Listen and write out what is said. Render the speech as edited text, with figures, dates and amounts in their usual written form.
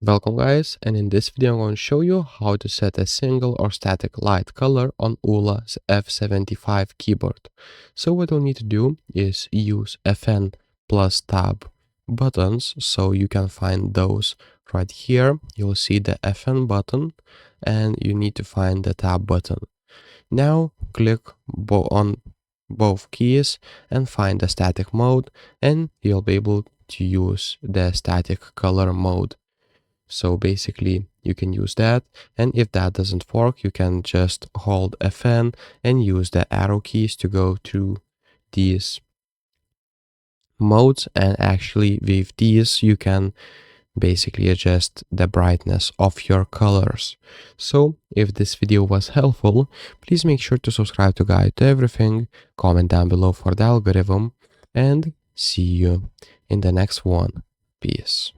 Welcome guys, and in this video I'm going to show you how to set a single or static light color on Aula F75 keyboard. So what you'll need to do is use FN plus tab buttons, so you can find those right here. You'll see the FN button and you need to find the tab button. Now click on both keys and find the static mode, and you'll be able to use the static color mode. So basically you can use that, and if that doesn't work, you can just hold FN and use the arrow keys to go through these modes, and actually with these you can basically adjust the brightness of your colors. So if this video was helpful, please make sure to subscribe to Guide to Everything, comment down below for the algorithm, and see you in the next one. Peace.